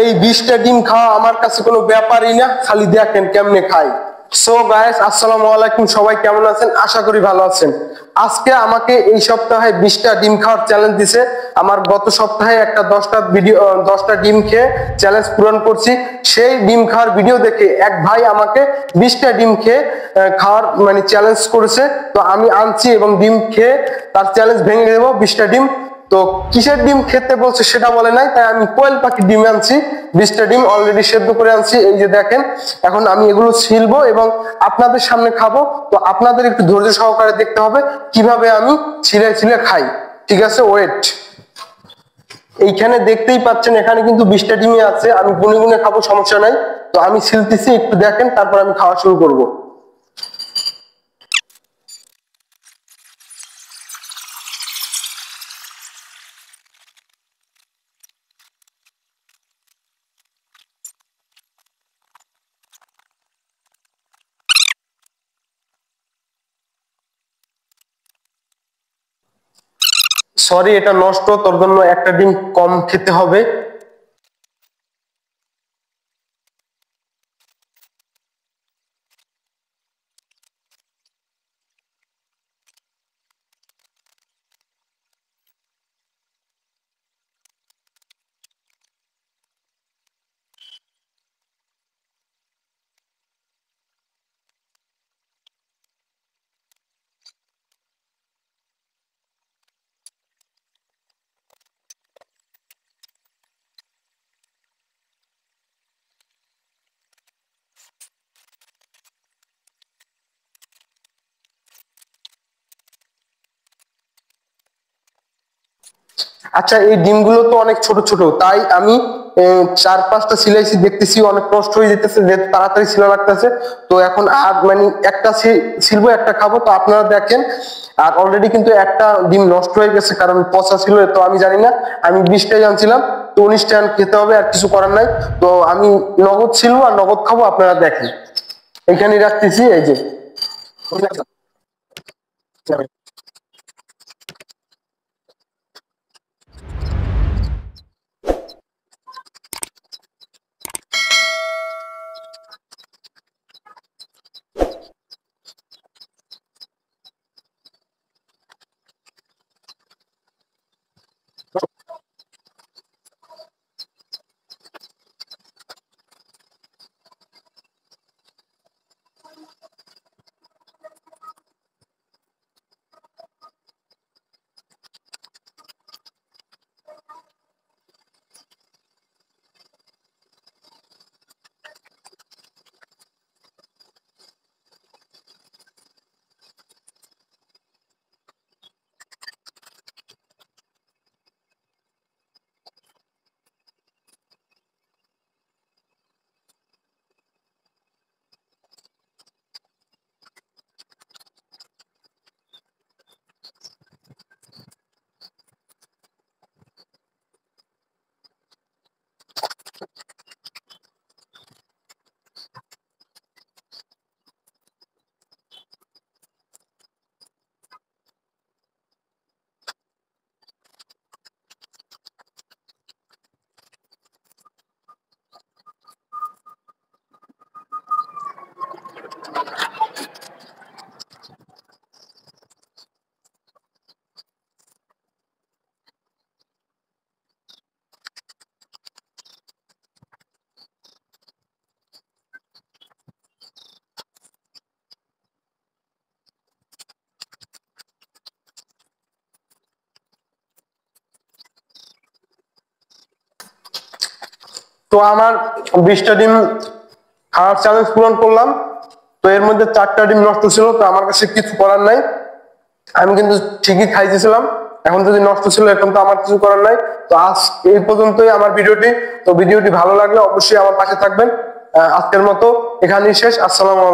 এই 20টা ডিম খাওয়া আমার কাছে কোনো ব্যাপারই না, খালি দেখেন কেমনে খাই। সো গাইস, আসসালামু আলাইকুম, সবাই কেমন আছেন? আশা করি ভালো আছেন। আজকে আমাকে এই সপ্তাহে 20টা ডিম খাওয়ার চ্যালেঞ্জ দিছে। আমার গত সপ্তাহে একটা 10টা ডিম খেয়ে চ্যালেঞ্জ পূরণ করছি। সেই ডিম খাওয়ার ভিডিও দেখে এক ভাই আমাকে 20টা ডিম খেয়ে খাওয়ার মানে চ্যালেঞ্জ করেছে। তো আমি আনছি এবং ডিম খেয়ে তার চ্যালেঞ্জ ভেঙে দেবো 20টা ডিম। তো কিসের ডিম খেতে বলছে সেটা বলে নাই, তাই আমি কোয়েল পাখির ডিম আনছি। 20টা ডিম অলরেডি সেদ্ধ করে আনছি, এই যে দেখেন। এখন আমি এগুলো ছিলবো এবং আপনাদের সামনে খাবো। তো আপনাদের একটু ধৈর্য সহকারে দেখতে হবে কিভাবে আমি ছিলে ছিলে খাই, ঠিক আছে? ওয়েট। এইখানে দেখতেই পাচ্ছেন, এখানে কিন্তু 20টা ডিমই আছে। আমি গুনে গুনে খাবো, সমস্যা নাই। তো আমি ছিলতেছি, একটু দেখেন, তারপর আমি খাওয়া শুরু করবো। সরি, এটা নষ্ট, তোর জন্য একটা ডিম কম খেতে হবে। আচ্ছা, এই ডিমগুলো তো অনেক ছোট ছোট, তাই আমি 4-5টা সিলাইছি, দেখতেছি অনেক কষ্ট হয়ে যেতেছে, যেহেতু তাড়াতাড়ি ছিলা লাগতেছে। তো এখন আর মানে একটা ছিলবো, একটা খাবো। তো আপনারা দেখেন, আর অলরেডি কিন্তু একটা ডিম নষ্ট হয়ে গেছে, কারণ পচা ছিল। তো আমি জানি না, আমি 20টাই জানছিলাম, তো 19টা খেতে হবে, আর কিছু করার নাই। তো আমি নগদ ছিলবো আর নগদ খাবো, আপনারা দেখেন। এখানেই রাখতেছি, এই যে। তো আমার 20টা ডিম খাওয়ার চ্যালেঞ্জ পূরণ করলাম। তো এর মধ্যে 4টা ডিম নষ্ট ছিল, তো আমার কাছে কিছু করার নাই। আমি কিন্তু ঠিকই খাইতেছিলাম। এখন যদি নষ্ট ছিল, এখন তো আমার কিছু করার নাই। তো আজ এই পর্যন্তই আমার ভিডিওটি। তো ভিডিওটি ভালো লাগলে অবশ্যই আমার পাশে থাকবেন। আজকের মতো এখানেই শেষ। আসসালামু আলাইকুম।